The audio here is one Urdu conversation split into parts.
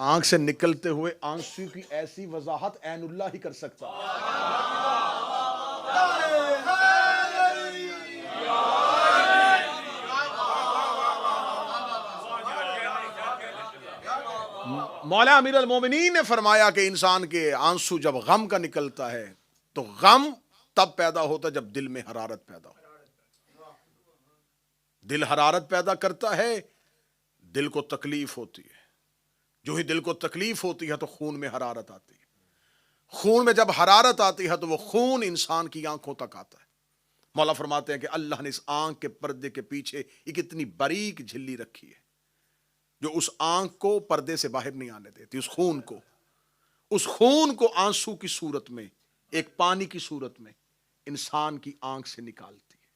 آنکھ سے نکلتے ہوئے آنسو کی ایسی وضاحت عین اللہ ہی کر سکتا ہے۔ مولا امیر المومنین نے فرمایا کہ انسان کے آنسو جب غم کا نکلتا ہے تو غم تب پیدا ہوتا ہے جب دل میں حرارت پیدا ہو۔ دل حرارت پیدا کرتا ہے، دل کو تکلیف ہوتی ہے، جو ہی دل کو تکلیف ہوتی ہے تو خون میں حرارت آتی ہے، خون میں جب حرارت آتی ہے تو وہ خون انسان کی آنکھوں تک آتا ہے۔ مولا فرماتے ہیں کہ اللہ نے اس آنکھ کے پردے کے پیچھے ایک اتنی باریک جھلی رکھی ہے جو اس آنکھ کو پردے سے باہر نہیں آنے دیتی، اس خون کو آنسو کی صورت میں، ایک پانی کی صورت میں انسان کی آنکھ سے نکالتی ہے۔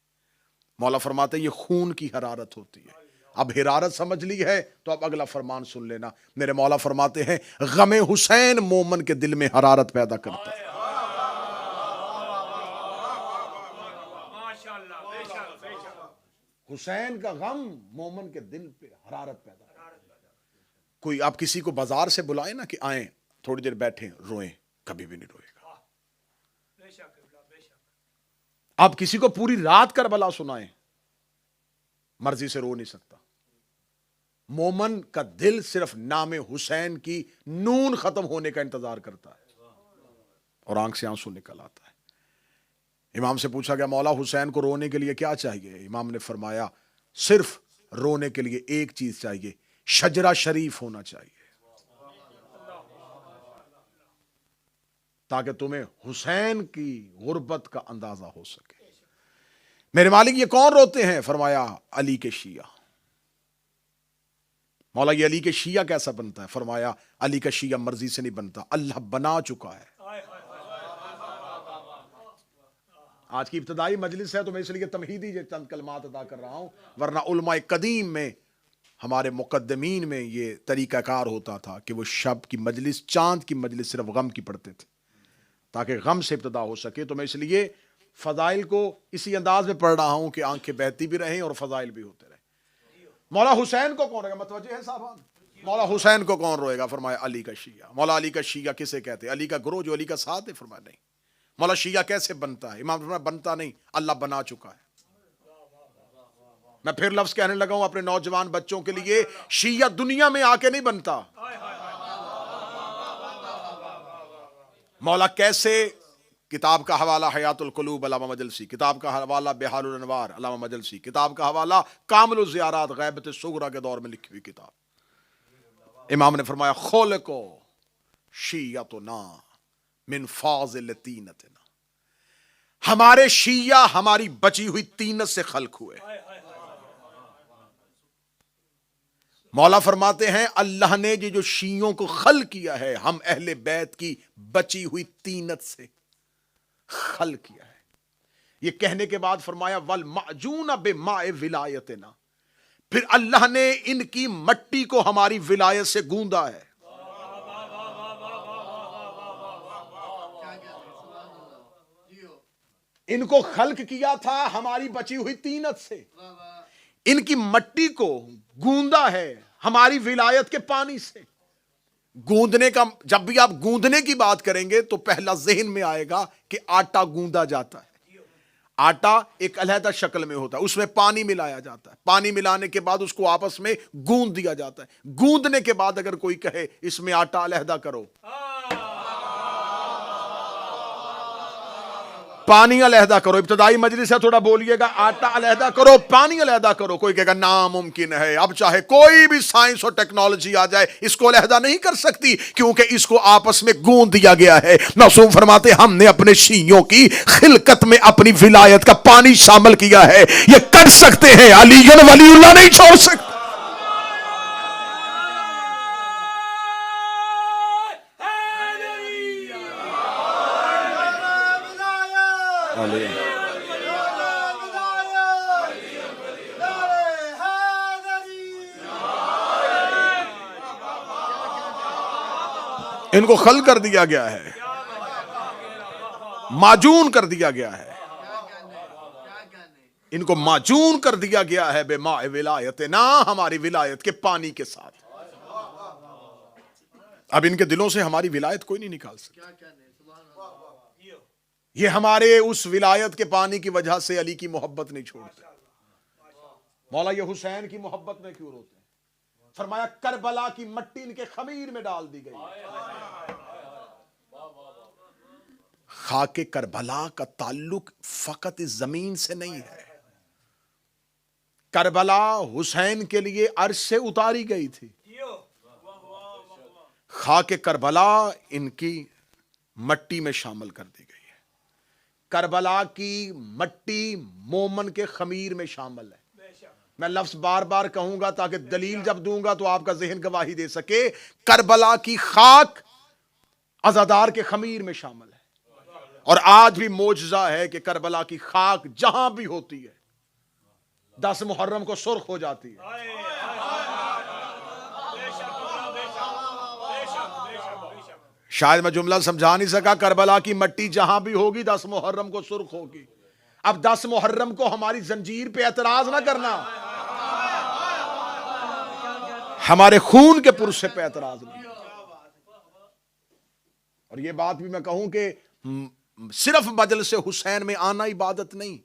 مولا فرماتے ہیں یہ خون کی حرارت ہوتی ہے۔ اب حرارت سمجھ لی ہے تو اب اگلا فرمان سن لینا۔ میرے مولا فرماتے ہیں غم حسین مومن کے دل میں حرارت پیدا کرتا ہے۔ حسین کا غم مومن کے دل پہ حرارت پیدا کرتا ہے۔ کوئی آپ کسی کو بازار سے بلائے نا کہ آئیں تھوڑی دیر بیٹھیں روئیں، کبھی بھی نہیں روئے گا۔ آپ کسی کو پوری رات کربلا سنائیں، مرضی سے رو نہیں سکتا۔ مومن کا دل صرف نام حسین کی نون ختم ہونے کا انتظار کرتا ہے اور آنکھ سے آنسو نکل آتا ہے۔ امام سے پوچھا گیا مولا حسین کو رونے کے لیے کیا چاہیے؟ امام نے فرمایا صرف رونے کے لیے ایک چیز چاہیے، شجرہ شریف ہونا چاہیے، تاکہ تمہیں حسین کی غربت کا اندازہ ہو سکے۔ میرے مالک یہ کون روتے ہیں؟ فرمایا علی کے شیعہ۔ مولا یہ علی کے شیعہ کیسا بنتا ہے؟ فرمایا علی کا شیعہ مرضی سے نہیں بنتا، اللہ بنا چکا ہے۔ آج کی ابتدائی مجلس ہے تو میں اس لیے تمہیدی چند کلمات ادا کر رہا ہوں، ورنہ علماء قدیم میں، ہمارے مقدمین میں یہ طریقہ کار ہوتا تھا کہ وہ شب کی مجلس، چاند کی مجلس صرف غم کی پڑھتے تھے تاکہ غم سے ابتدا ہو سکے۔ تو میں اس لیے فضائل کو اسی انداز میں پڑھ رہا ہوں کہ آنکھیں بہتی بھی رہیں اور فضائل بھی ہوتے رہیں۔ مولا حسین کو کون روئے گا؟ متوجہ ہے صاحبان؟ مولا حسین کو کون روئے گا؟ فرمایا علی کا شیعہ۔ مولا علی کا شیعہ کسے کہتے ہیں؟ علی کا گروہ جو علی کا ساتھ ہے۔ فرمایا نہیں۔ مولا شیعہ کیسے بنتا ہے؟ امام فرمایا بنتا نہیں، اللہ بنا چکا ہے۔ میں پھر لفظ کہنے لگا ہوں اپنے نوجوان بچوں کے لیے، شیعہ دنیا میں آ کے نہیں بنتا۔ مولا کیسے؟ کتاب کا حوالہ حیات القلوب علامہ مجلسی، کتاب کا حوالہ بحار الانوار علامہ مجلسی، کتاب کا حوالہ کامل الزیارات غیبت صغریٰ کے دور میں لکھی ہوئی کتاب۔ امام نے فرمایا خلقو شیعتنا من فاضل طینتنا، ہمارے شیعہ ہماری بچی ہوئی طینت سے خلق ہوئے۔ مولا فرماتے ہیں اللہ نے جو شیعوں کو خلق کیا ہے، ہم اہل بیت کی بچی ہوئی طینت سے خلق کیا ہے۔ یہ کہنے کے بعد فرمایا والمعجون بماء ولایتنا، پھر اللہ نے ان کی مٹی کو ہماری ولایت سے گوندا ہے۔ ان کو خلق کیا تھا ہماری بچی ہوئی طینت سے، ان کی مٹی کو گوندا ہے ہماری ولایت کے پانی سے۔ گوندنے کا، جب بھی آپ گوندنے کی بات کریں گے تو پہلا ذہن میں آئے گا کہ آٹا گوندا جاتا ہے۔ آٹا ایک علیحدہ شکل میں ہوتا ہے، اس میں پانی ملایا جاتا ہے، پانی ملانے کے بعد اس کو آپس میں گوند دیا جاتا ہے۔ گوندنے کے بعد اگر کوئی کہے اس میں آٹا علیحدہ کرو، پانی علیحدہ کرو، ابتدائی مجلس ہے تھوڑا بولیے گا، آٹا علیحدہ کرو، پانی علیحدہ کرو، کوئی کہے گا ناممکن ہے، اب چاہے کوئی بھی سائنس اور ٹیکنالوجی آ جائے اس کو علیحدہ نہیں کر سکتی، کیونکہ اس کو آپس میں گوند دیا گیا ہے۔ معصوم فرماتے ہم نے اپنے شیعوں کی خلقت میں اپنی ولایت کا پانی شامل کیا ہے، یہ کر سکتے ہیں، علی ولی اللہ نہیں چھوڑ سکتے۔ ان کو خلق کر دیا گیا ہے، معجون کر دیا گیا ہے، ان کو معجون کر دیا گیا ہے بماء ولایتنا، ہماری ولایت کے پانی کے ساتھ۔ اب ان کے دلوں سے ہماری ولایت کوئی نہیں نکال سکتا. یہ ہمارے اس ولایت کے پانی کی وجہ سے علی کی محبت نہیں چھوڑتے. مولا یہ حسین کی محبت میں کیوں روتے ہیں؟ فرمایا کربلا کی مٹی ان کے خمیر میں ڈال دی گئی. خاک کربلا کا تعلق فقط اس زمین سے نہیں ہے. کربلا حسین کے لیے عرش سے اتاری گئی تھی. خاک کربلا ان کی مٹی میں شامل کر دی گئی ہے. کربلا کی مٹی مومن کے خمیر میں شامل ہے. میں لفظ بار بار کہوں گا تاکہ دلیل جب دوں گا تو آپ کا ذہن گواہی دے سکے. کربلا کی خاک عزادار کے خمیر میں شامل ہے. اور آج بھی معجزہ ہے کہ کربلا کی خاک جہاں بھی ہوتی ہے 10 محرم کو سرخ ہو جاتی ہے. شاید میں جملہ سمجھا نہیں سکا. کربلا کی مٹی جہاں بھی ہوگی 10 محرم کو سرخ ہوگی. اب 10 محرم کو ہماری زنجیر پہ اعتراض نہ کرنا, ہمارے خون کے پرسے پہ اعتراض نہیں. اور یہ بات بھی میں کہوں کہ صرف مجلس حسین میں آنا عبادت نہیں.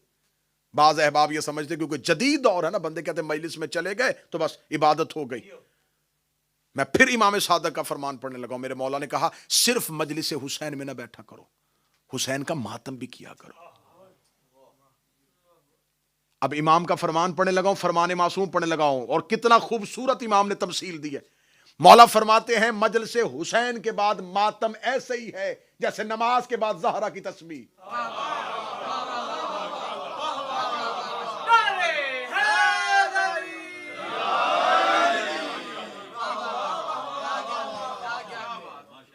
بعض احباب یہ سمجھتے کیونکہ جدید دور ہے نا, بندے کہتے ہیں مجلس میں چلے گئے تو بس عبادت ہو گئی. میں پھر امام صادق کا فرمان پڑھنے لگا ہوں. میرے مولا نے کہا صرف مجلس حسین میں نہ بیٹھا کرو, حسین کا ماتم بھی کیا کرو. اب امام کا فرمان پڑھنے لگا ہوں, فرمان معصوم پڑھنے لگا ہوں, اور کتنا خوبصورت امام نے تمثیل دی ہے. مولا فرماتے ہیں مجلس حسین کے بعد ماتم ایسے ہی ہے جیسے نماز کے بعد زہرا کی تسبیح.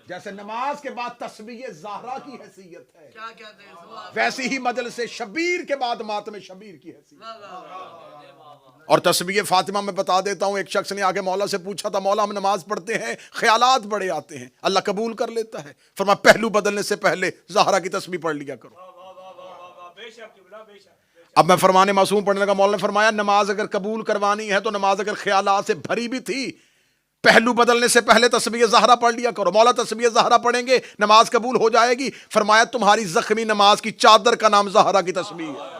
جیسے نماز کے بعد تسبیح زہرا کی حیثیت ہے, ویسی ہی مجلس شبیر کے بعد ماتم شبیر کی حیثیت. اور تسبیح فاطمہ میں بتا دیتا ہوں, ایک شخص نے آگے مولا سے پوچھا تھا, مولا ہم نماز پڑھتے ہیں خیالات بڑے آتے ہیں, اللہ قبول کر لیتا ہے. فرمایا پہلو بدلنے سے پہلے زہرا کی تسبیح پڑھ لیا کرو. اب میں فرمان معصوم پڑھنے لگا. مولا نے فرمایا نماز اگر قبول کروانی ہے تو نماز اگر خیالات سے بھری بھی تھی, پہلو بدلنے سے پہلے تسبیح زہرا پڑھ لیا کرو. مولا تسبیح زہرا پڑھیں گے نماز قبول ہو جائے گی. فرمایا تمہاری زخمی نماز کی چادر کا نام زہرا کی تسبیح ہے.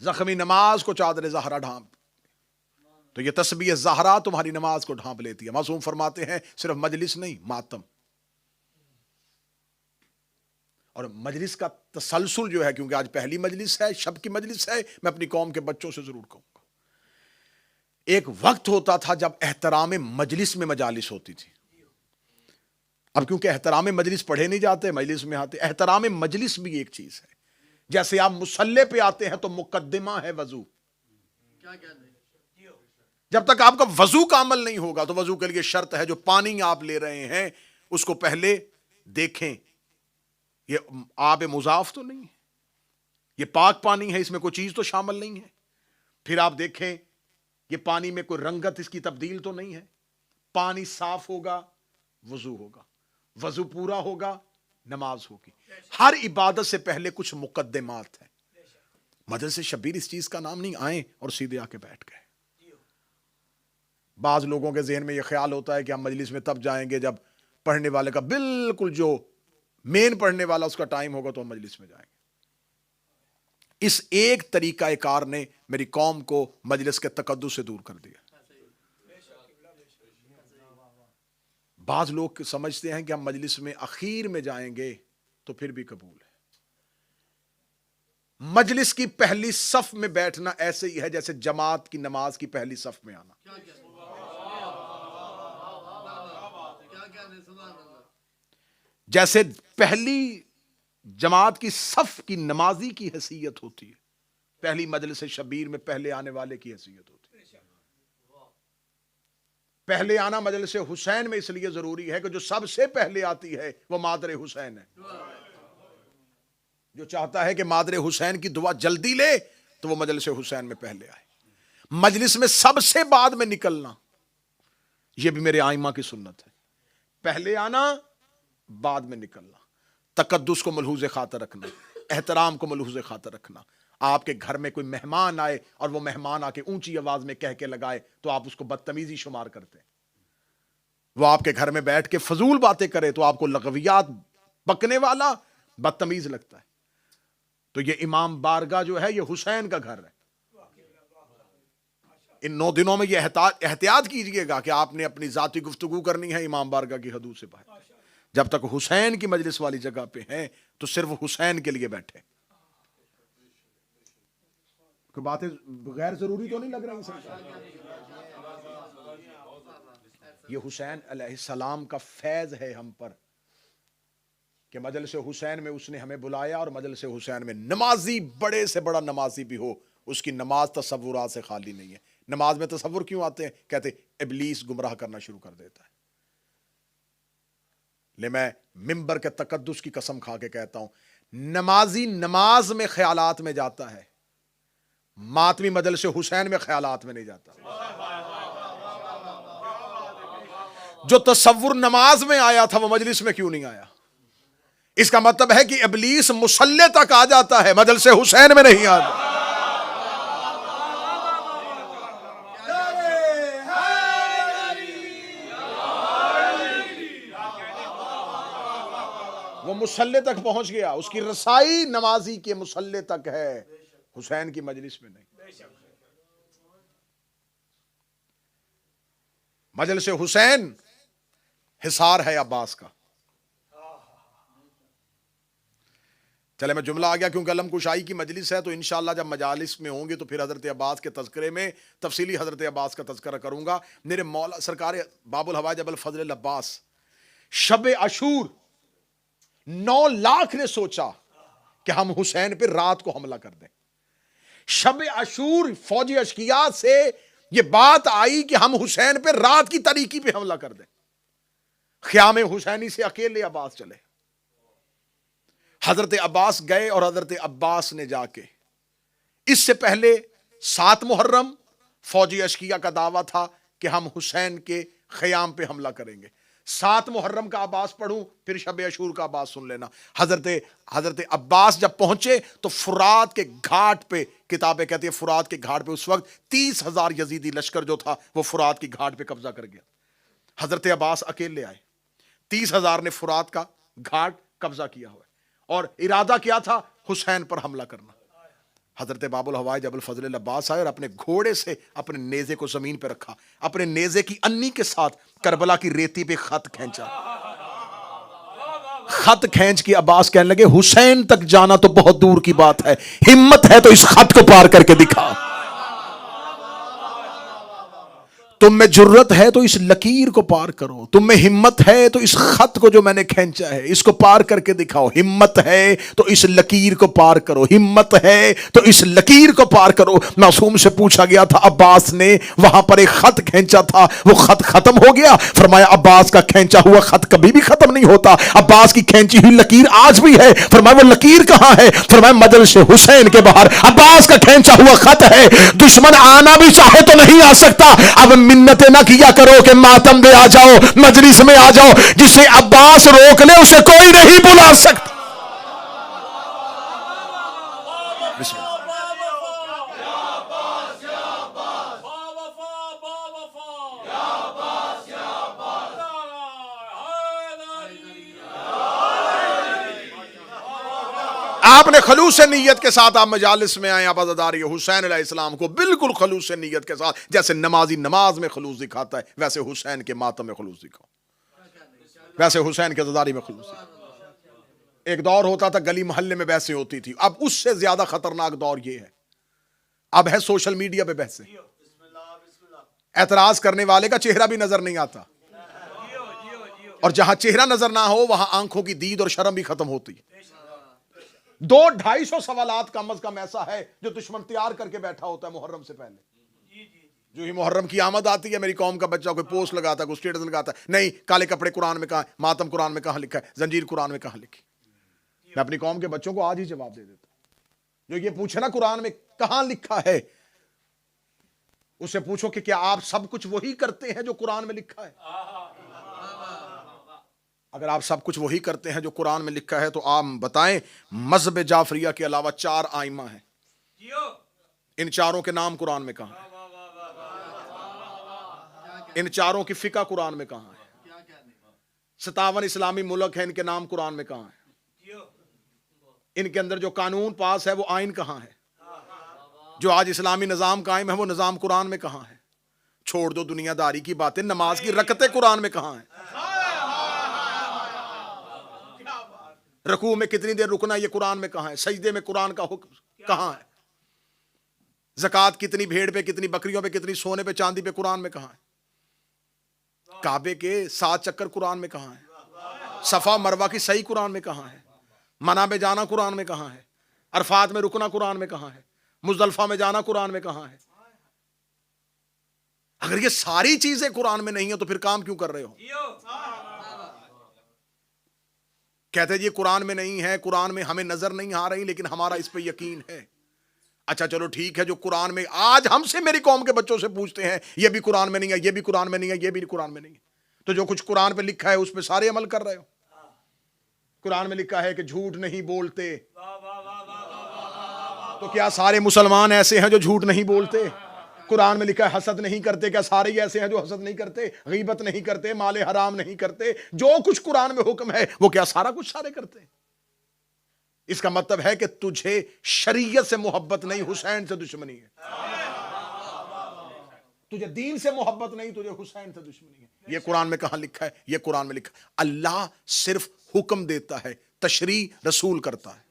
زخمی نماز کو چادر زہرا ڈھانپ, تو یہ تسبیح زہرا تمہاری نماز کو ڈھانپ لیتی ہے. معصوم فرماتے ہیں صرف مجلس نہیں, ماتم اور مجلس کا تسلسل جو ہے, کیونکہ آج پہلی مجلس ہے, شب کی مجلس ہے, میں اپنی قوم کے بچوں سے ضرور کہوں گا. ایک وقت ہوتا تھا جب احترام مجلس میں مجالس ہوتی تھی. اب کیونکہ احترام مجلس پڑھے نہیں جاتے, مجلس میں آتے. احترام مجلس بھی ایک چیز ہے. جیسے آپ مصلی پہ آتے ہیں تو مقدمہ ہے وضو. جب تک آپ کا وضو کا عمل نہیں ہوگا تو وضو کے لیے شرط ہے جو پانی آپ لے رہے ہیں اس کو پہلے دیکھیں, یہ آب مضاف تو نہیں ہے, یہ پاک پانی ہے, اس میں کوئی چیز تو شامل نہیں ہے. پھر آپ دیکھیں یہ پانی میں کوئی رنگت اس کی تبدیل تو نہیں ہے. پانی صاف ہوگا وضو ہوگا, وضو پورا ہوگا نماز ہوگی. ہر عبادت سے پہلے کچھ مقدمات ہیں. مجلس شبیر اس چیز کا نام نہیں آئیں اور سیدھے آ کے بیٹھ گئے. بعض لوگوں کے ذہن میں یہ خیال ہوتا ہے کہ ہم مجلس میں تب جائیں گے جب پڑھنے والے کا بالکل جو مین پڑھنے والا اس کا ٹائم ہوگا تو ہم مجلس میں جائیں گے. اس ایک طریقہ کار نے میری قوم کو مجلس کے تقدس سے دور کر دیا. بعض لوگ سمجھتے ہیں کہ ہم مجلس میں اخیر میں جائیں گے تو پھر بھی قبول ہے. مجلس کی پہلی صف میں بیٹھنا ایسے ہی ہے جیسے جماعت کی نماز کی پہلی صف میں آنا. جیسے پہلی جماعت کی صف کی نمازی کی حیثیت ہوتی ہے, پہلی مجلس شبیر میں پہلے آنے والے کی حیثیت ہوتی ہے. پہلے آنا مجلس حسین میں اس لیے ضروری ہے کہ جو سب سے پہلے آتی ہے وہ مادر حسین ہے. جو چاہتا ہے کہ مادر حسین کی دعا جلدی لے تو وہ مجلس حسین میں پہلے آئے. مجلس میں سب سے بعد میں نکلنا یہ بھی میرے آئمہ کی سنت ہے. پہلے آنا بعد میں نکلنا, تقدس کو ملحوظ خاطر رکھنا, احترام کو ملحوظ خاطر رکھنا. آپ کے گھر میں کوئی مہمان آئے اور وہ مہمان آ کے اونچی آواز میں کہہ کے لگائے تو آپ اس کو بدتمیزی شمار کرتے ہیں. وہ آپ کے گھر میں بیٹھ کے فضول باتیں کرے تو آپ کو لغویات بکنے والا بدتمیز لگتا ہے. تو یہ امام بارگاہ جو ہے یہ حسین کا گھر ہے. ان 9 دنوں میں یہ احتیاط کیجئے گا کہ آپ نے اپنی ذاتی گفتگو کرنی ہے امام بارگاہ کی حدود سے باہر. جب تک حسین کی مجلس والی جگہ پہ ہیں تو صرف حسین کے لیے بیٹھے. کوئی باتیں غیر ضروری تو نہیں لگ رہی سمجھ؟ یہ حسین علیہ السلام کا فیض ہے ہم پر کہ مجلس حسین میں اس نے ہمیں بلایا, اور مجلس حسین میں نمازی بڑے سے بڑا نمازی بھی ہو اس کی نماز تصورات سے خالی نہیں ہے. نماز میں تصور کیوں آتے ہیں؟ کہتے ابلیس گمراہ کرنا شروع کر دیتا ہے. لے میں منبر کے تقدس کی قسم کھا کے کہتا ہوں, نمازی نماز میں خیالات میں جاتا ہے, ماتمی مجلس حسین میں خیالات میں نہیں جاتا. جو تصور نماز میں آیا تھا وہ مجلس میں کیوں نہیں آیا؟ اس کا مطلب ہے کہ ابلیس مصلی تک آ جاتا ہے, مجلس حسین میں نہیں آتا. وہ مصلی تک پہنچ گیا, اس کی رسائی نمازی کے مصلی تک ہے, حسین کی مجلس میں نہیں. مجلس حسین حصار ہے عباس کا. چلے میں جملہ آ گیا کیونکہ علم کشائی کی مجلس ہے, تو انشاءاللہ جب مجالس میں ہوں گے تو پھر حضرت عباس کے تذکرے میں تفصیلی حضرت عباس کا تذکرہ کروں گا. میرے مولا سرکار باب الحوائج ابو الفضل العباس شب عاشور 9 لاکھ نے سوچا کہ ہم حسین پہ رات کو حملہ کر دیں. شب عاشور فوجی اشقیاء سے یہ بات آئی کہ ہم حسین پہ رات کی تاریکی پہ حملہ کر دیں. خیام حسینی سے اکیلے عباس چلے. حضرت عباس گئے اور حضرت عباس نے جا کے, اس سے پہلے 7 محرم فوجی اشقیاء کا دعویٰ تھا کہ ہم حسین کے خیام پہ حملہ کریں گے. 7 محرم کا عباس پڑھوں, پھر شب عاشور کا عباس سن لینا. حضرت عباس جب پہنچے تو فرات کے گھاٹ پہ, کتابیں کہتی ہیں فرات کے گھاٹ پہ اس وقت 30,000 یزیدی لشکر جو تھا وہ فرات کی گھاٹ پہ قبضہ کر گیا. حضرت عباس اکیلے آئے, 30,000 نے فرات کا گھاٹ قبضہ کیا ہوا اور ارادہ کیا تھا حسین پر حملہ کرنا. حضرت باب الحوائج ابو الفضل العباس آئے اور اپنے گھوڑے سے اپنے نیزے کو زمین پہ رکھا, اپنے نیزے کی انی کے ساتھ کربلا کی ریتی پہ خط کھینچا. خط کھینچ کے عباس کہنے لگے حسین تک جانا تو بہت دور کی بات ہے, ہمت ہے تو اس خط کو پار کر کے دکھا. تم میں جرت ہے تو اس لکیر کو پار کرو, تم میں ہمت ہے تو اس خط کو جو میں نے کھینچا ہے اس کو پار کر کے دکھاؤ. ہمت ہے تو اس لکیر کو پار کرو, ہمت ہے تو اس لکیر کو پار کرو. معصوم سے پوچھا گیا تھا, عباس نے وہاں پر ایک خط کھینچا تھا, وہ خط ختم ہو گیا؟ فرمایا عباس کا کھینچا ہوا خط کبھی بھی ختم نہیں ہوتا, عباس کی کھینچی ہوئی لکیر آج بھی ہے. فرمایا وہ لکیر کہاں ہے؟ فرمایا مجلس حسین کے باہر عباس کا کھینچا ہوا خط ہے. دشمن آنا بھی چاہے تو نہیں آ سکتا. اب منتیں نہ کیا کرو کہ ماتم دے آ جاؤ, مجلس میں آ جاؤ. جسے عباس روک لے اسے کوئی نہیں بلا سکتا. بسم اللہ. آپ نے خلوص نیت کے ساتھ آپ مجالس میں آئے, آپ عزاداری حسین علیہ السلام کو بالکل خلوص نیت کے ساتھ, جیسے نمازی نماز میں خلوص دکھاتا ہے ویسے حسین کے ماتم میں خلوص دکھاؤ, ویسے حسین کے عزاداری میں خلوص دکھاؤ. ایک دور ہوتا تھا گلی محلے میں بحثیں ہوتی تھی, اب اس سے زیادہ خطرناک دور یہ ہے, اب ہے سوشل میڈیا پہ بحثیں. اعتراض کرنے والے کا چہرہ بھی نظر نہیں آتا, اور جہاں چہرہ نظر نہ ہو وہاں آنکھوں کی دید اور شرم بھی ختم ہوتی. 200-250 سوالات کم از کم ایسا ہے جو دشمن تیار کر کے بیٹھا ہوتا ہے محرم سے پہلے. جو ہی محرم کی آمد آتی ہے, میری قوم کا بچہ کوئی پوسٹ لگاتا ہے, کوئی سٹیٹس لگاتا ہے, نہیں کالے کپڑے قرآن میں کہاں, ماتم قرآن میں کہاں لکھا ہے, زنجیر قرآن میں کہاں لکھی. میں اپنی قوم کے بچوں کو آج ہی جواب دے دیتا ہوں. جو یہ پوچھے نا قرآن میں کہاں لکھا ہے, اسے پوچھو کہ کیا آپ سب کچھ وہی کرتے ہیں جو قرآن میں لکھا ہے؟ اگر آپ سب کچھ وہی کرتے ہیں جو قرآن میں لکھا ہے تو آپ بتائیں مذہب جعفریہ کے علاوہ 4 آئمہ ہیں, ان چاروں کے نام قرآن میں کہاں ہیں؟ ان چاروں کی فقہ قرآن میں کہاں ہے؟ 57 اسلامی ملک ہیں، ان کے نام قرآن میں کہاں ہیں؟ ان کے اندر جو قانون پاس ہے وہ آئین کہاں ہے؟ جو آج اسلامی نظام قائم ہے وہ نظام قرآن میں کہاں ہے؟ چھوڑ دو دنیا داری کی باتیں، نماز کی رکعتیں قرآن میں کہاں ہیں؟ رکوع میں کتنی دیر رکنا یہ قرآن میں کہاں ہے؟ سجدے میں قرآن کا حکم کہاں ہے؟ زکوٰۃ کتنی بھیڑ پہ، کتنی بکریوں پہ، کتنی سونے پہ، چاندی پہ قرآن میں کہاں ہے؟ کعبے کے 7 چکر قرآن میں کہاں ہے؟ صفا مروہ کی صحیح قرآن میں کہاں ہے؟ منع میں جانا قرآن میں کہاں ہے؟ عرفات میں رکنا قرآن میں کہاں ہے؟ مزدلفہ میں جانا قرآن میں کہاں ہے؟ اگر یہ ساری چیزیں قرآن میں نہیں ہیں تو پھر کام کیوں کر رہے ہو؟ کہتے ہیں یہ قرآن میں نہیں ہے، قرآن میں ہمیں نظر نہیں آ رہی لیکن ہمارا اس پہ یقین ہے۔ اچھا چلو ٹھیک ہے، جو قرآن میں آج ہم سے میری قوم کے بچوں سے پوچھتے ہیں یہ بھی قرآن میں نہیں ہے، یہ بھی قرآن میں نہیں ہے، یہ بھی قرآن میں نہیں ہے، تو جو کچھ قرآن پہ لکھا ہے اس پہ سارے عمل کر رہے ہو؟ قرآن میں لکھا ہے کہ جھوٹ نہیں بولتے، تو کیا سارے مسلمان ایسے ہیں جو جھوٹ نہیں بولتے؟ قرآن میں لکھا ہے حسد نہیں کرتے، کیا سارے ہی ایسے ہیں جو حسد نہیں کرتے؟ غیبت نہیں کرتے، مال حرام نہیں کرتے؟ جو کچھ قرآن میں حکم ہے وہ کیا سارا کچھ سارے کرتے ہیں؟ اس کا مطلب ہے کہ تجھے شریعت سے محبت نہیں، حسین سے دشمنی ہے۔ تجھے دین سے محبت نہیں، تجھے حسین سے دشمنی ہے۔ یہ قرآن میں کہاں لکھا ہے؟ یہ قرآن میں لکھا ہے اللہ صرف حکم دیتا ہے، تشریع رسول کرتا ہے۔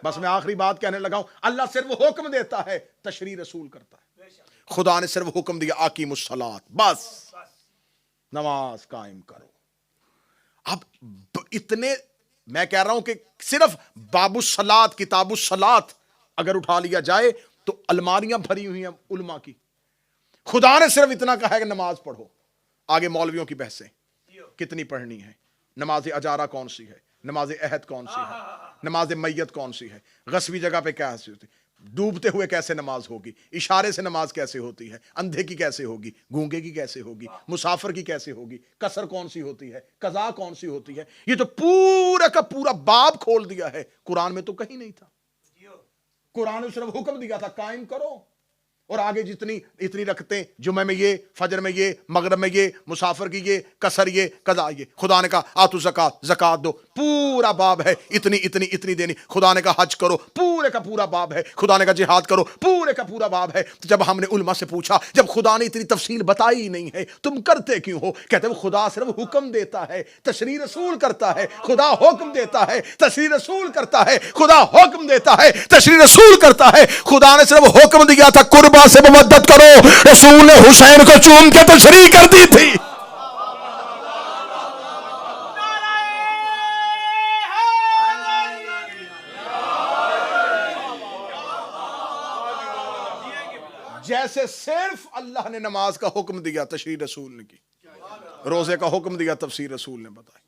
بس میں آخری بات کہنے لگا ہوں، اللہ صرف حکم دیتا ہے، تشریع رسول کرتا ہے۔ خدا نے صرف حکم دیا اقیموا الصلاۃ، بس نماز قائم کرو۔ اب اتنے میں کہہ رہا ہوں کہ صرف باب الصلاۃ، کتاب الصلاۃ اگر اٹھا لیا جائے تو الماریاں بھری ہوئی ہیں علماء کی۔ خدا نے صرف اتنا کہا ہے کہ نماز پڑھو، آگے مولویوں کی بحثیں کتنی پڑھنی ہے، نماز اجارہ کون سی ہے، نماز عہد کون سی ہے، نماز میت کون سی ہے، غصبی جگہ پہ کیسے ہوتی ہے، ڈوبتے ہوئے کیسے نماز ہوگی، اشارے سے نماز کیسے ہوتی ہے، اندھے کی کیسے ہوگی، گونگے کی کیسے ہوگی، مسافر کی کیسے ہوگی، قصر کون سی ہوتی ہے، قضا کون سی ہوتی ہے۔ یہ تو پورا کا پورا باب کھول دیا ہے، قرآن میں تو کہیں نہیں تھا۔ قرآن نے صرف حکم دیا تھا قائم کرو، اور آگے جتنی اتنی رکھتے، جمعہ میں یہ، فجر میں یہ، مغرب میں یہ، مسافر کی یہ، قصر یہ، قضا یہ۔ خدا نے کہا آتو زکات، زکات دو، پورا باب ہے، اتنی اتنی اتنی دینی۔ خدا نے کہا حج کرو، پورے کا پورا باب ہے۔ خدا نے کہا جہاد کرو، پورے کا پورا باب ہے۔ تو جب ہم نے علماء سے پوچھا، جب خدا نے اتنی تفصیل بتائی ہی نہیں ہے تم کرتے کیوں ہو؟ کہتے ہیں خدا صرف حکم دیتا ہے، تشریع رسول کرتا ہے۔ خدا حکم دیتا ہے، تشریع رسول کرتا ہے۔ خدا حکم دیتا ہے، تشریع رسول کرتا ہے۔ خدا نے صرف حکم دیا تھا قربا سے مودت کرو، رسول نے حسین کو چوم کے تشریح کر دی تھی۔ جیسے صرف اللہ نے نماز کا حکم دیا، تشریع رسول نے کی، روزے کا حکم دیا، تفسیر رسول نے بتائی۔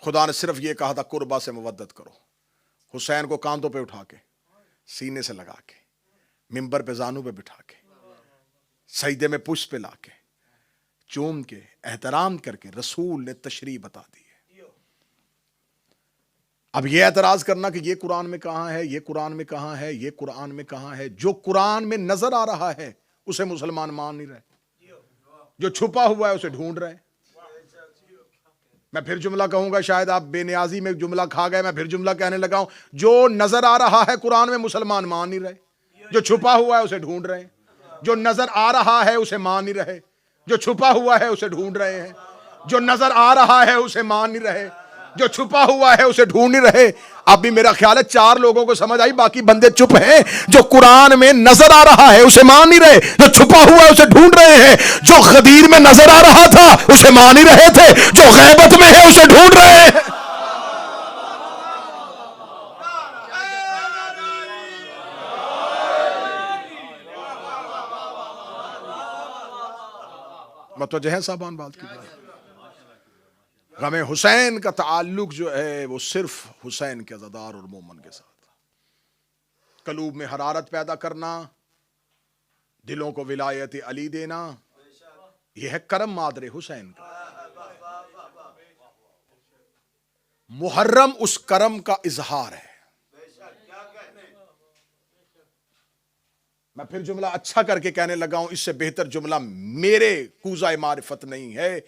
خدا نے صرف یہ کہا تھا قربا سے مودت کرو، حسین کو کاندھوں پہ اٹھا کے، سینے سے لگا کے، منبر پہ زانو پہ بٹھا کے، سجدے میں پشت پہ لا کے، چوم کے، احترام کر کے رسول نے تشریح بتا دی ہے۔ اب یہ اعتراض کرنا کہ یہ قرآن میں کہاں ہے، یہ قرآن میں کہاں ہے، یہ قرآن میں کہاں ہے، جو قرآن میں نظر آ رہا ہے اسے مسلمان مان نہیں رہے، جو چھپا ہوا ہے اسے ڈھونڈ رہے۔ میں پھر جملہ کہوں گا، شاید آپ بے نیازی میں جملہ کھا گئے، میں پھر جملہ کہنے لگا ہوں، جو نظر آ رہا ہے قرآن میں مسلمان مان نہیں رہے، جو چھپا ہوا ہے اسے ڈھونڈ رہے ہیں۔ جو نظر آ رہا ہے اسے مان نہیں رہے، جو چھپا ہوا ہے اسے ڈھونڈ رہے ہیں۔ جو نظر آ رہا ہے اسے مان نہیں رہے، جو چھپا ہوا ہے اسے ڈھونڈ نہیں رہے۔ اب بھی میرا خیال ہے 4 لوگوں کو سمجھ آئی، باقی بندے چپ ہیں۔ جو قرآن میں نظر آ رہا ہے اسے مان نہیں رہے، جو چھپا ہوا ہے اسے ڈھونڈ رہے ہیں۔ جو غدیر میں نظر آ رہا تھا اسے مان نہیں رہے تھے، جو غیبت میں ہے اسے ڈھونڈ رہے ہیں۔ متوجہ ہیں صاحبان بات کی؟ غم حسین کا تعلق جو ہے وہ صرف حسین کے عزادار اور مومن کے ساتھ، قلوب میں حرارت پیدا کرنا، دلوں کو ولایت علی دینا، یہ ہے کرم مادر حسین کا۔ محرم اس کرم کا اظہار ہے۔ میں پھر جملہ اچھا کر کے کہنے لگا ہوں، اس سے بہتر جملہ میرے کوزہ معرفت نہیں ہے.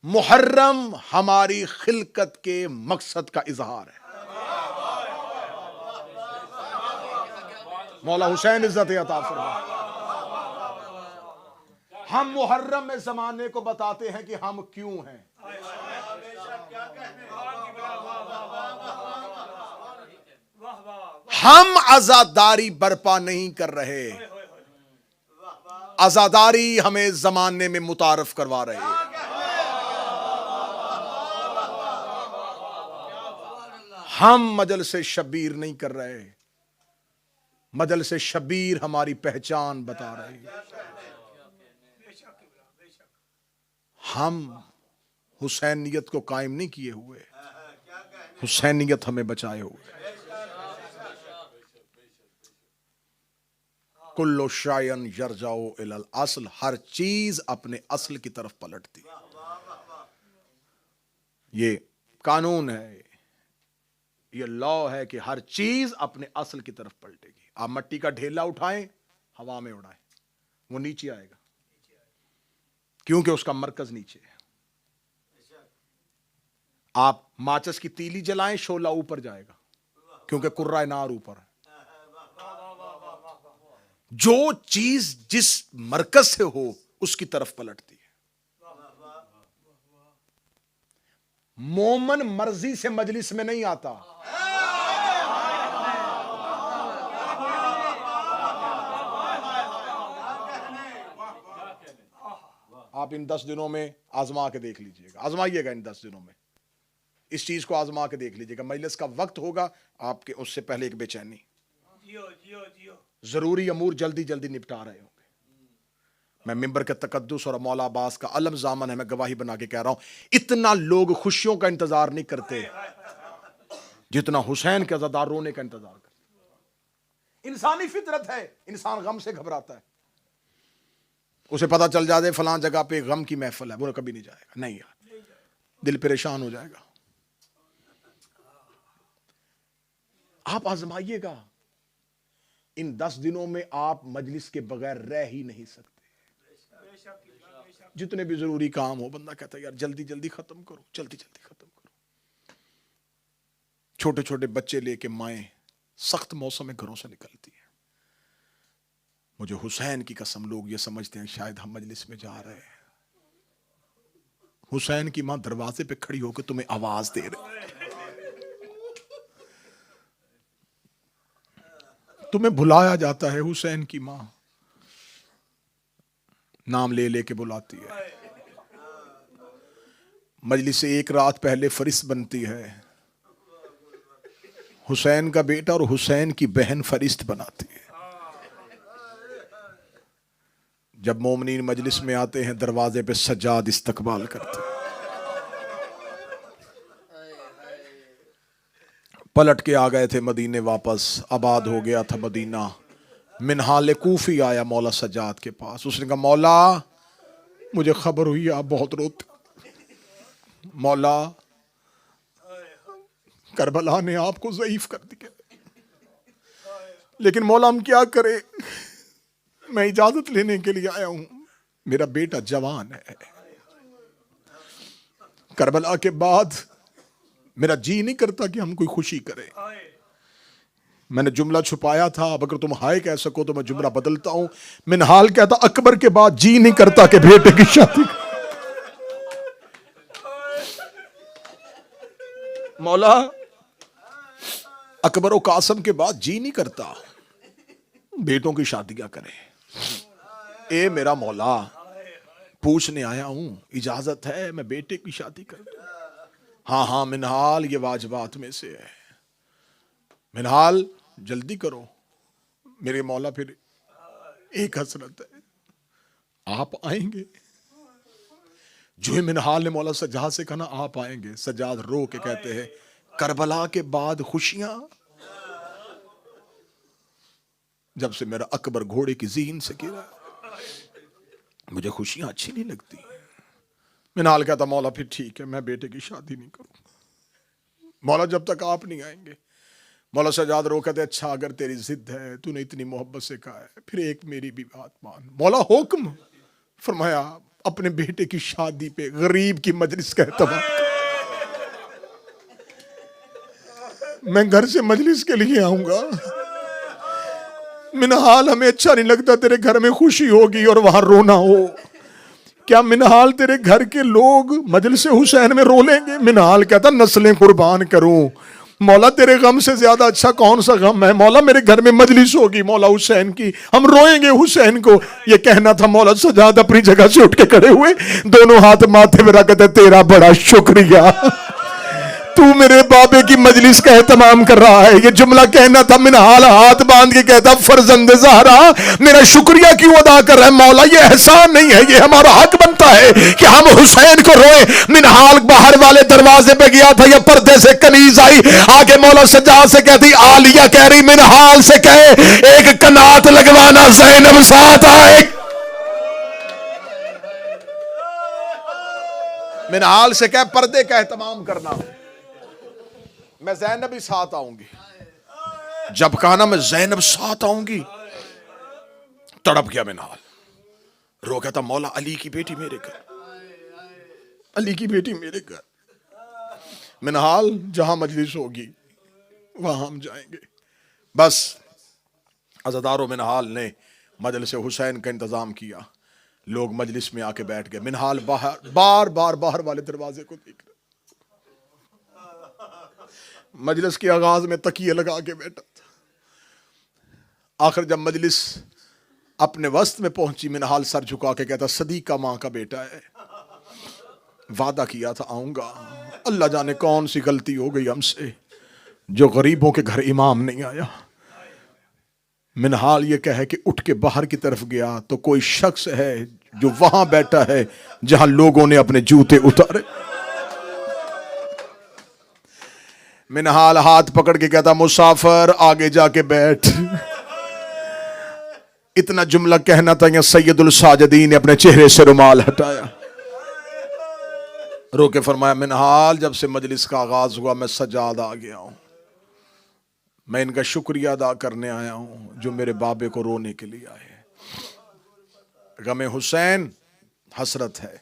محرم ہماری خلقت کے مقصد کا اظہار ہے. مولا حسین عزت عطا فرمائے. ہم محرم میں زمانے کو بتاتے ہیں کہ ہم کیوں ہیں. ہم عزاداری برپا نہیں کر رہے، عزاداری ہمیں زمانے میں متعارف کروا رہے ہیں. ہم مجلس شبیر نہیں کر رہے، مجلس شبیر ہماری پہچان بتا رہے ہیں. ہم حسینیت کو قائم نہیں کیے ہوئے، حسینیت ہمیں بچائے ہوئے. کلو شائن یرجعو الی الاصل، ہر چیز اپنے اصل کی طرف پلٹتی. یہ قانون ہے، یہ لا ہے کہ ہر چیز اپنے اصل کی طرف پلٹے گی. آپ مٹی کا ڈھیلا اٹھائیں، ہوا میں اڑائیں، وہ نیچے آئے گا کیونکہ اس کا مرکز نیچے ہے. آپ ماچس کی تیلی جلائیں، شعلہ اوپر جائے گا کیونکہ قرہ نار اوپر ہے. جو چیز جس مرکز سے ہو اس کی طرف پلٹتی ہے. مومن مرضی سے مجلس میں نہیں آتا. آپ ان 10 دنوں میں آزما کے دیکھ لیجئے گا، آزمائیے گا ان 10 دنوں میں اس چیز کو آزما کے دیکھ لیجئے گا. مجلس کا وقت ہوگا، آپ کے اس سے پہلے ایک بے چینی، ضروری امور جلدی جلدی نپٹا رہے ہوں گے. میں ممبر کے تقدس اور مولا عباس کا علم ضامن ہے، میں گواہی بنا کے کہہ رہا ہوں، اتنا لوگ خوشیوں کا انتظار نہیں کرتے جتنا حسین کے عزادار رونے کا انتظار کرتے. انسانی فطرت ہے، انسان غم سے گھبراتا ہے. اسے پتا چل جائے فلاں جگہ پہ غم کی محفل ہے، وہ کبھی نہیں جائے گا. نہیں یار، دل پریشان ہو جائے گا. آپ آزمائیے گا، ان 10 دنوں میں آپ مجلس کے بغیر رہ ہی نہیں سکتے. جتنے بھی ضروری کام ہو، بندہ کہتا ہے یار جلدی جلدی ختم کرو، جلدی جلدی ختم کرو. چھوٹے چھوٹے بچے لے کے مائیں سخت موسم میں گھروں سے نکلتی ہیں. مجھے حسین کی قسم، لوگ یہ سمجھتے ہیں شاید ہم مجلس میں جا رہے ہیں. حسین کی ماں دروازے پہ کھڑی ہو کے تمہیں آواز دے رہے، تمہیں بلایا جاتا ہے. حسین کی ماں نام لے لے کے بلاتی ہے. مجلس سے ایک رات پہلے فرشت بنتی ہے، حسین کا بیٹا اور حسین کی بہن فرشت بناتی ہے. جب مومنین مجلس میں آتے ہیں دروازے پہ سجاد استقبال کرتے ہیں. پلٹ کے آ گئے تھے مدینے واپس، آباد ہو گیا تھا مدینہ. منہال کوفی آیا مولا سجاد کے پاس. اس نے کہا مولا مجھے خبر ہوئی آپ بہت روتے. مولا کربلا نے آپ کو ضعیف کر دیا، لیکن مولا ہم کیا کریں، میں اجازت لینے کے لیے آیا ہوں، میرا بیٹا جوان ہے. کربلا کے بعد میرا جی نہیں کرتا کہ ہم کوئی خوشی کریں. میں نے جملہ چھپایا تھا، اب اگر تم ہائے کہہ سکو تو میں جملہ بدلتا ہوں. منہال کہتا اکبر کے بعد جی نہیں کرتا کہ بیٹے کی شادی. مولا اکبر و قاسم کے بعد جی نہیں کرتا بیٹوں کی شادیاں کریں. اے میرا مولا پوچھنے آیا ہوں، اجازت ہے میں بیٹے کی شادی کر دوں؟ ہاں ہاں منہال یہ واجبات میں سے ہے، منہال جلدی کرو. میرے مولا پھر ایک حسرت ہے، آپ آئیں گے؟ جو منہال نے مولا سجاد سے کہا نا آپ آئیں گے، سجاد رو کے کہتے ہیں کربلا کے بعد خوشیاں؟ جب سے میرا اکبر گھوڑے کی زین سے گرا مجھے خوشیاں اچھی نہیں لگتی. منہال کہتا مولا پھر ٹھیک ہے میں بیٹے کی شادی نہیں کروں. مولا جب تک آپ نہیں آئیں گے مولا سجاد رو کہتے اچھا اگر تیری ضد ہے، تو نے اتنی محبت سے کہا ہے، پھر ایک میری بھی بات مان۔ مولا حکم فرمایا اپنے بیٹے کی شادی پہ غریب کی مجلس کا اہتمام کر۔ میں گھر سے مجلس کے لیے آؤں گا، منہال ہمیں اچھا نہیں لگتا تیرے گھر میں خوشی ہوگی اور وہاں رونا ہو، کیا منہال تیرے گھر کے لوگ مجلس حسین میں رو لیں گے؟ منہال کہتا نسلیں قربان کروں، مولا تیرے غم سے زیادہ اچھا کون سا غم ہے؟ مولا میرے گھر میں مجلس ہوگی مولا حسین کی، ہم روئیں گے حسین کو۔ یہ کہنا تھا، مولا سجاد اپنی جگہ سے اٹھ کے کھڑے ہوئے، دونوں ہاتھ ماتھے میں رکھتے، تیرا بڑا شکریہ، تو میرے بابے کی مجلس کا اہتمام کر رہا ہے۔ یہ جملہ کہنا تھا، منہال ہاتھ باندھ کے کہتا فرزند زہرا میرا شکریہ کیوں ادا کر رہا ہے؟ مولا یہ احسان نہیں ہے، یہ ہمارا حق بنتا ہے کہ ہم حسین کو روئیں۔ منہال باہر والے دروازے پہ گیا تھا، یہ پردے سے کنیز آئی، آگے مولا سجاد سے کہتی عالیہ کہہ رہی منہال سے کہے ایک کنات لگوانا، زینب ساتھ آئے۔ منہال سے کہے پردے کا اہتمام کرنا، میں زینب بھی ساتھ آؤں گی۔ جب کہا نا میں زینب ساتھ آؤں گی، تڑپ گیا منہال، رو کہتا مولا علی کی بیٹی میرے گھر، علی کی بیٹی میرے گھر۔ منہال جہاں مجلس ہوگی وہاں ہم جائیں گے۔ بس عزادار و منہال نے مجلس حسین کا انتظام کیا، لوگ مجلس میں آ کے بیٹھ گئے۔ منہال بار بار باہر والے دروازے کو دیکھ رہے، مجلس کے آغاز میں تکیے لگا کے بیٹھا تھا۔ آخر جب مجلس اپنے وسط میں پہنچی، منہال سر جھکا کے کہتا صدیقہ ماں کا بیٹا ہے، وعدہ کیا تھا آؤں گا، اللہ جانے کون سی غلطی ہو گئی ہم سے جو غریبوں کے گھر امام نہیں آیا۔ منہال یہ کہے کہ اٹھ کے باہر کی طرف گیا تو کوئی شخص ہے جو وہاں بیٹھا ہے جہاں لوگوں نے اپنے جوتے اتارے۔ منہال ہاتھ پکڑ کے کہتا مسافر آگے جا کے بیٹھ۔ اتنا جملہ کہنا تھا، یا سید الساجدین نے اپنے چہرے سے رومال ہٹایا، رو کے فرمایا منہال جب سے مجلس کا آغاز ہوا میں سجاد آ گیا ہوں، میں ان کا شکریہ ادا کرنے آیا ہوں جو میرے بابے کو رونے کے لیے آئے۔ غم حسین حسرت ہے،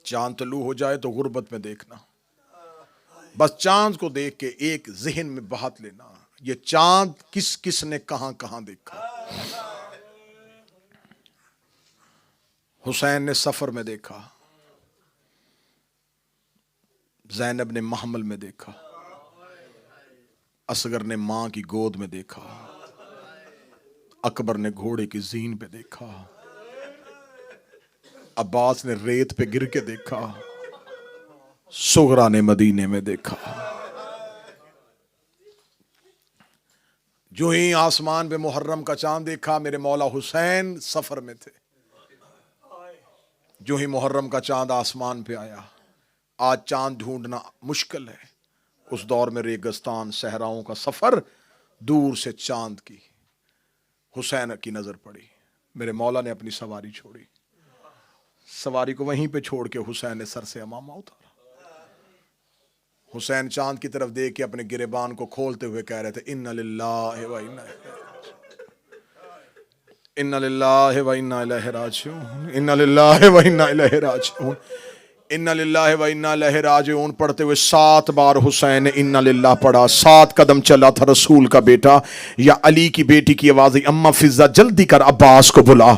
چاند طلوع ہو جائے تو غربت میں دیکھنا، بس چاند کو دیکھ کے ایک ذہن میں بہت لینا، یہ چاند کس کس نے کہاں کہاں دیکھا۔ حسین نے سفر میں دیکھا، زینب نے محمل میں دیکھا، اصغر نے ماں کی گود میں دیکھا، اکبر نے گھوڑے کی زین پہ دیکھا، عباس نے ریت پہ گر کے دیکھا، صغرا نے مدینے میں دیکھا۔ جو ہی آسمان پہ محرم کا چاند دیکھا، میرے مولا حسین سفر میں تھے۔ جو ہی محرم کا چاند آسمان پہ آیا، آج چاند ڈھونڈنا مشکل ہے، اس دور میں ریگستان صحراؤں کا سفر، دور سے چاند کی حسین کی نظر پڑی، میرے مولا نے اپنی سواری چھوڑی، سواری کو وہیں پہ چھوڑ کے حسین نے سر سے امامہ اتارا۔ حسین چاند کی طرف دیکھ کے اپنے گریبان کو کھولتے ہوئے کہہ رہے تھے اِنَّ لِلَّهِ وَإِنَّا إِلَيْهِ رَاجِعُونَ، اِنَّ لِلَّهِ وَإِنَّا إِلَيْهِ رَاجِعُونَ، اِنَّ لِلَّهِ وَإِنَّا إِلَيْهِ رَاجِعُونَ پڑھتے ہوئے 7 بار حسین نے اِنَّ لِلَّهِ پڑھا۔ 7 قدم چلا تھا رسول کا بیٹا، یا علی کی بیٹی کی آواز آئی اماں فضہ جلدی کر عباس کو بلا۔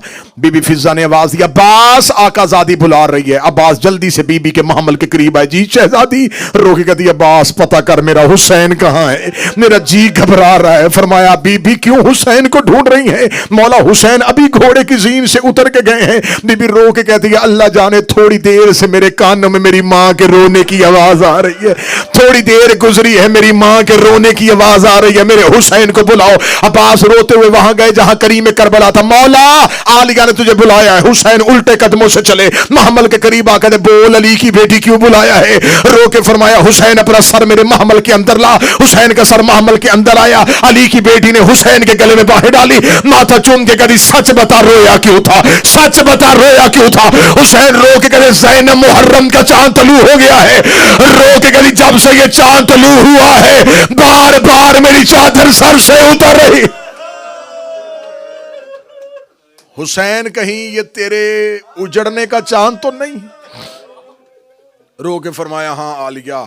بی بی فضہ نے آواز دی عباس آقا زادی بلا رہی ہے۔ عباس جلدی سے بی بی کے محمل کے قریب آئے، جی شہزادی، رو کے کہتی عباس پتہ کر میرا حسین کہاں ہے، میرا جی گھبرا رہا ہے۔ فرمایا بی بی کیوں حسین کو ڈھونڈ رہی ہیں؟ مولا حسین ابھی گھوڑے کی زین سے اتر کے گئے ہیں۔ بی بی رو کے کہتی ہے اللہ جانے تھوڑی دیر سے میرے کانوں میں میری ماں کے رونے کی آواز آ رہی ہے، تھوڑی دیر گزری ہے میری ماں کے رونے کی آواز آ رہی ہے، میرے حسین کو بلاؤ۔ عباس روتے ہوئے وہاں گئے جہاں کریم کربلا تھا۔ مولا عالیہ نے تجھے بلایا ہے۔ حسین الٹے قدموں سے چلے، محمل کے قریب آ کے بول علی کی بیٹی کیوں بلایا ہے؟ رو کے فرمایا حسین اپنا سر میرے محمل کے اندر لا۔ حسین کا سر محمل کے اندر آیا، علی کی بیٹی نے حسین کے گلے میں باہیں ڈالی، ماتھا چوم کے کہتی سچ بتا رویا کیوں تھا، سچ بتا رویا کیوں تھا؟ حسین رو کے کہتے زینب محرم محرم کا چاند طلوع ہو گیا ہے. رو کے گلی جب سے یہ چاند طلوع ہوا ہے بار بار میری چادر سر سے اتر رہی. حسین کہیں یہ تیرے اجڑنے کا چاند تو نہیں؟ رو کے فرمایا ہاں عالیہ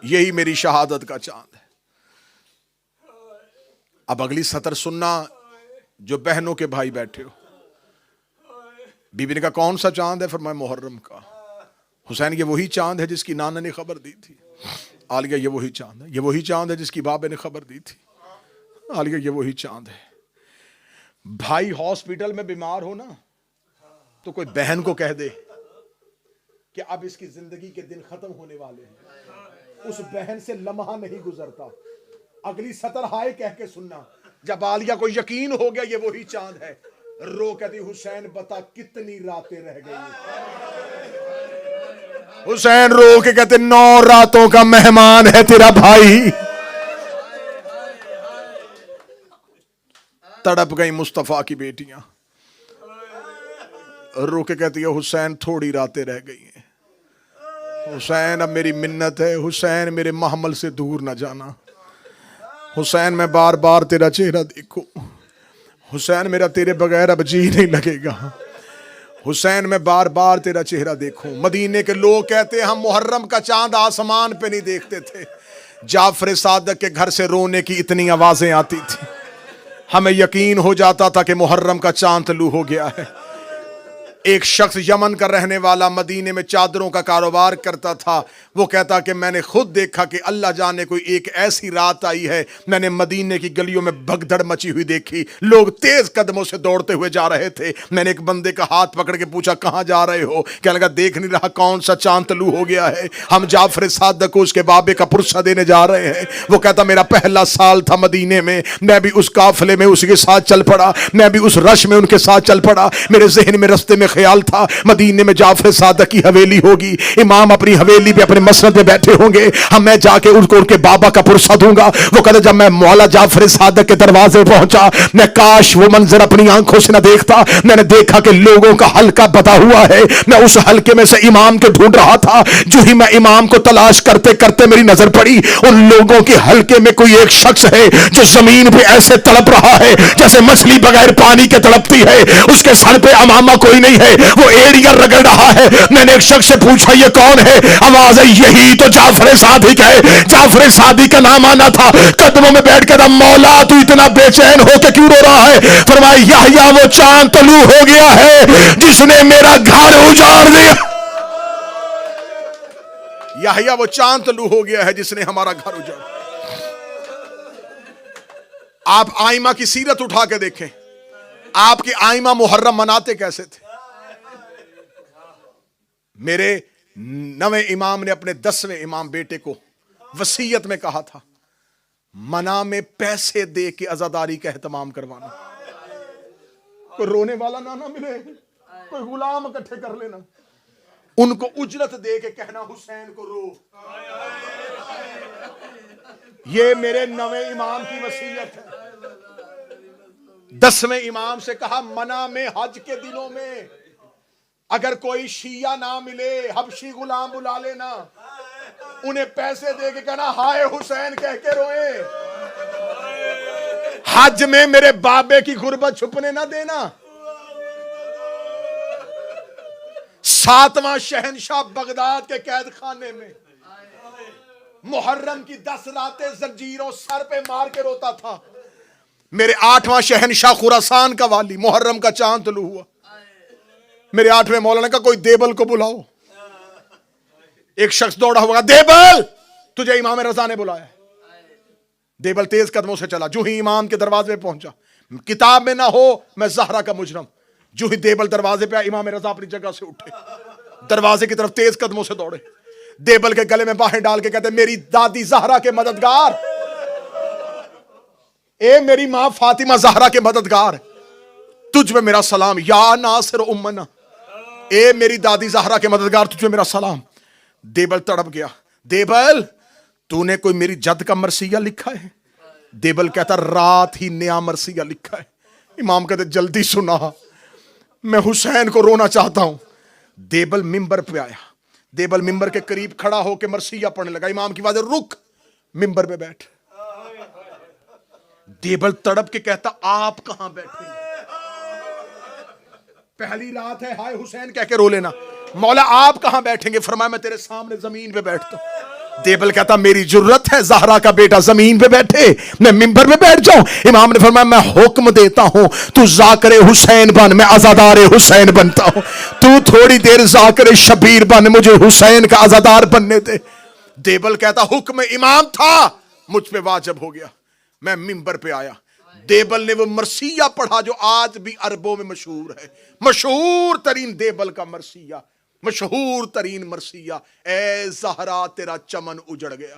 یہی میری شہادت کا چاند ہے. اب اگلی سطر سننا جو بہنوں کے بھائی بیٹھے ہو. بی بی نے کہا کون سا چاند ہے؟ فرمایا محرم کا. حسین یہ وہی چاند ہے جس کی نانا نے خبر دی تھی. عالیہ یہ وہی چاند ہے. یہ وہی چاند ہے جس کی بابے نے خبر دی تھی. عالیہ یہ وہی چاند ہے. بھائی ہاسپٹل میں بیمار ہو نا تو کوئی بہن کو کہہ دے کہ اب اس کی زندگی کے دن ختم ہونے والے ہیں, اس بہن سے لمحہ نہیں گزرتا. اگلی سطر ہائے کہہ کے سننا. جب عالیہ کو یقین ہو گیا یہ وہی چاند ہے, رو کہتی حسین بتا کتنی راتیں رہ گئی. حسین رو کے کہتے 9 راتوں کا مہمان ہے تیرا بھائی. تڑپ گئی مصطفیٰ کی بیٹیاں. رو کے کہتی ہے حسین تھوڑی راتیں رہ گئی ہیں. حسین اب میری منت ہے, حسین میرے محمل سے دور نہ جانا. حسین میں بار بار تیرا چہرہ دیکھوں. حسین میرا تیرے بغیر اب جی نہیں لگے گا. حسین میں بار بار تیرا چہرہ دیکھوں. مدینے کے لوگ کہتے ہیں ہم محرم کا چاند آسمان پہ نہیں دیکھتے تھے. جعفر صادق کے گھر سے رونے کی اتنی آوازیں آتی تھی ہمیں یقین ہو جاتا تھا کہ محرم کا چاند طلوع ہو گیا ہے. ایک شخص یمن کا رہنے والا مدینے میں چادروں کا کاروبار کرتا تھا. وہ کہتا کہ میں نے خود دیکھا کہ اللہ جانے کوئی ایک ایسی رات آئی ہے میں نے مدینے کی گلیوں میں بھگدڑ مچی ہوئی دیکھی. لوگ تیز قدموں سے دوڑتے ہوئے جا رہے تھے. میں نے ایک بندے کا ہاتھ پکڑ کے پوچھا کہاں جا رہے ہو؟ کہنے لگا دیکھ نہیں رہا کون سا چاند طلوع ہو گیا ہے؟ ہم جعفر صادق کو اس کے بابے کا پرسہ دینے جا رہے ہیں. وہ کہتا میرا پہلا سال تھا مدینے میں, میں بھی اس قافلے میں اس کے ساتھ چل پڑا, میں بھی اس رش میں ان کے ساتھ چل پڑا. میرے ذہن میں رستے میں خیال تھا مدینے میں جعفر صادق کی حویلی ہوگی, امام اپنی حویلی پہ اپنے مسند پہ بیٹھے ہوں گے, ہم میں جا کے ان کے بابا کا پرسہ دوں گا. وہ کہتے جب میں مولا جعفر صادق کے دروازے پہنچا میں کاش وہ منظر اپنی آنکھوں سے نہ دیکھتا. میں نے دیکھا کہ لوگوں کا حلقہ بتا ہوا ہے. میں اس حلقے میں سے امام کے ڈھونڈ رہا تھا. جو ہی میں امام کو تلاش کرتے کرتے میری نظر پڑی ان لوگوں کے حلقے میں کوئی ایک شخص ہے جو زمین پہ ایسے تڑپ رہا ہے جیسے مچھلی بغیر پانی کے تڑپتی ہے. اس کے سر پہ امامہ کوئی نہیں ہے, وہ ایڑیاں رگڑ رہا ہے. میں نے ایک شخص سے پوچھا یہ کون ہے؟ آواز ہے یہی تو جعفر صادق ہے. جعفر صادق کا نام آنا تھا. قدموں میں بیٹھ کر مولا تو اتنا بے چین ہو کے کیوں رو رہا ہے؟ فرمایا یحییٰ وہ چاند طلوع ہو گیا ہے جس نے میرا گھر اجاڑ دیا. یحییٰ وہ چاند طلوع ہو گیا ہے جس نے ہمارا گھر اجاڑ. آپ آئمہ کی سیرت اٹھا کے دیکھیں, آپ کے آئمہ محرم مناتے کیسے تھے. میرے 9ویں امام نے اپنے 10ویں امام بیٹے کو وصیت میں کہا تھا منا میں پیسے دے کے عزاداری کا اہتمام کروانا. کوئی رونے والا نہ ملے, کوئی غلام اکٹھے کر لینا, ان کو اجرت دے کے کہنا حسین کو رو. یہ میرے 9ویں امام کی وصیت ہے. 10ویں امام سے کہا منا میں حج کے دنوں میں اگر کوئی شیعہ نہ ملے حبشی غلام بلا لینا, انہیں پیسے دے کے کہنا ہائے حسین کہہ کے روئیں. حج میں میرے بابے کی غربت چھپنے نہ دینا. 7واں شہنشاہ بغداد کے قید خانے میں محرم کی 10 راتیں زنجیروں سر پہ مار کے روتا تھا. میرے 8واں شہنشاہ خراسان کا والی محرم کا چاند طلوع ہوا. میرے 8ویں مولانا کا کوئی دیبل کو بلاؤ. ایک شخص دوڑا ہوگا دیبل تجھے امام رضا نے بلایا. دیبل تیز قدموں سے چلا, جو ہی امام کے دروازے پہ پہنچا, کتاب میں نہ ہو میں زہرا کا مجرم, جو ہی دیبل دروازے پہ امام رضا اپنی جگہ سے اٹھے دروازے کی طرف تیز قدموں سے دوڑے. دیبل کے گلے میں باہیں ڈال کے کہتے میری دادی زہرا کے مددگار, اے میری ماں فاطمہ زہرا کے مددگار, تجھ پہ میرا سلام یا ناصر امنا. اے میری دادی زہرا کے مددگار تجھ پہ میرا سلام. دیبل تڑپ گیا. دیبل تو نے کوئی میری جد کا مرثیہ لکھا ہے؟ دیبل کہتا رات ہی نیا مرثیہ لکھا ہے. امام کہتے جلدی سنا, میں حسین کو رونا چاہتا ہوں. دیبل منبر پہ آیا, دیبل ممبر کے قریب کھڑا ہو کے مرثیہ پڑھنے لگا. امام کی آواز رک, ممبر پہ بیٹھ. دیبل تڑپ کے کہتا آپ کہاں بیٹھے؟ پہلی رات ہے, ہائے حسین کہہ کے رو لینا. مولا آپ کہاں بیٹھیں گے؟ فرمایا میں تیرے سامنے زمین پہ بیٹھتا ہوں. دیبل کہتا میری جرت ہے زہرا کا بیٹا زمین پہ بیٹھے, میں ممبر پہ بیٹھ جاؤں؟ امام نے فرمایا میں حکم دیتا ہوں تو ذاکر حسین بن, میں عزادار حسین بنتا ہوں. تو تھوڑی دیر ذاکر شبیر بن, مجھے حسین کا عزادار بننے دے. دیبل کہتا حکم امام تھا مجھ پہ واجب ہو گیا, میں ممبر پہ آیا. دیبل نے وہ مرثیہ پڑھا جو آج بھی عربوں میں مشہور ہے, مشہور ترین دیبل کا مرثیہ, مشہور ترین مرثیہ, اے زہرا تیرا چمن اجڑ گیا.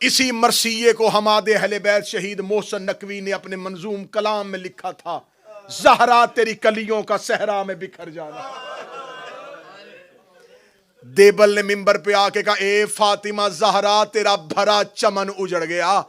اسی مرثیے کو حماد اہل بیت شہید محسن نقوی نے اپنے منظوم کلام میں لکھا تھا, زہرا تیری کلیوں کا صحرا میں بکھر جانا. دیبل نے ممبر پہ آ کے کہا اے فاطمہ زہرا تیرا بھرا چمن اجڑ گیا,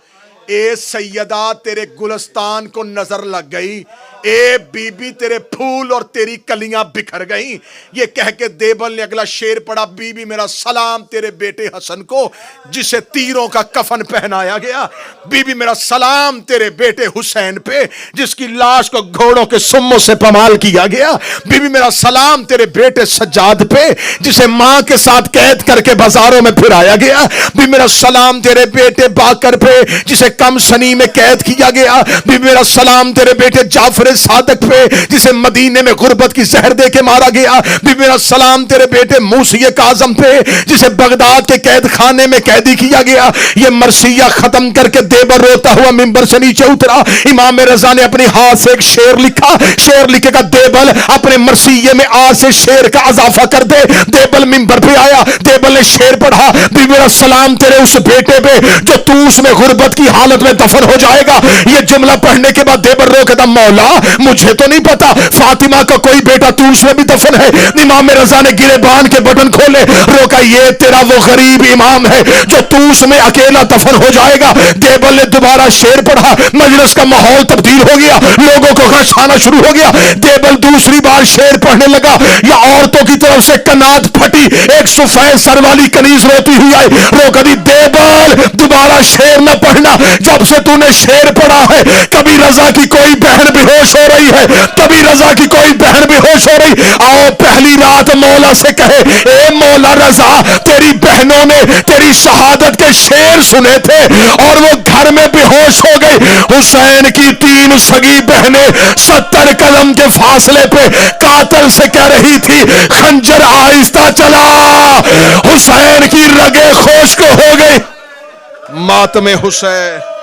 اے سیدہ تیرے گلستان کو نظر لگ گئی, اے بی بی تیرے پھول اور تیری کلیاں بکھر گئیں. یہ کہہ کے دیبل نے اگلا شعر پڑھا, بی بی میرا سلام تیرے بیٹے حسن کو جسے تیروں کا کفن پہنایا گیا, بی بی میرا سلام تیرے بیٹے حسین پہ جس کی لاش کو گھوڑوں کے سموں سے پمال کیا گیا, بی بی میرا سلام تیرے بیٹے سجاد پہ جسے ماں کے ساتھ قید کر کے بازاروں میں پھرایا گیا, بی میرا سلام تیرے بیٹے باکر پہ جسے کم سنی میں قید کیا گیا, بی میرا سلام تیرے بیٹے جعفر صادق پہ جسے مدینے میں غربت کی زہر دے کے مارا گیا, بی میرا سلام تیرے بیٹے موسی کاظم پہ جسے بغداد کے قید خانے میں قیدی کیا گیا. یہ مرثیہ ختم کر کے دیبل روتا ہوا ممبر سے نیچے اترا. امام رضا نے اپنی ہاتھ سے ایک شعر لکھا, شعر لکھے گا دیبل اپنے مرثیے میں آج سے شعر کا اضافہ کر دے. دیبل ممبر پہ آیا, دیبل نے شعر پڑھا, بی میرا سلام تیرے اس بیٹے پہ جو توس میں غربت کی حالت میں دفن ہو جائے گا. یہ جملہ پڑھنے کے بعد دیبل رو کہتا مولا مجھے تو نہیں پتا فاطمہ کا کوئی بیٹا توس میں بھی دفن ہے. امام رضا نے گرے بان کے بٹن کھولے, روکا یہ تیرا وہ غریب امام ہے جو توس میں اکیلا دفن ہو جائے گا. دیبل نے دوبارہ شعر پڑھا, مجلس کا ماحول تبدیل ہو گیا, لوگوں کو غش آنا شروع ہو گیا. دیبل دوسری بار شعر پڑھنے لگا, یا عورتوں کی طرف سے کنات پھٹی, ایک سفید سر والی کنیز روتی ہوئی آئی. روکا دی دیبل دوبارہ شعر نہ پڑھنا, جب سے تو نے شعر پڑھا ہے کبھی رضا کی کوئی بہن بے ہوش ہو رہی ہے, کبھی رضا کی کوئی بہن بے ہوش ہو رہی. آؤ پہلی رات مولا سے کہے اے مولا رضا تیری بہنوں نے تیری شہادت کے شعر سنے تھے اور وہ گھر میں بے ہوش ہو گئی. حسین کی 3 سگی بہنیں 70 قدم کے فاصلے پہ قاتل سے کہہ رہی تھی خنجر آہستہ چلا. حسین کی رگیں خشک ہو گئی. ماتم حسین.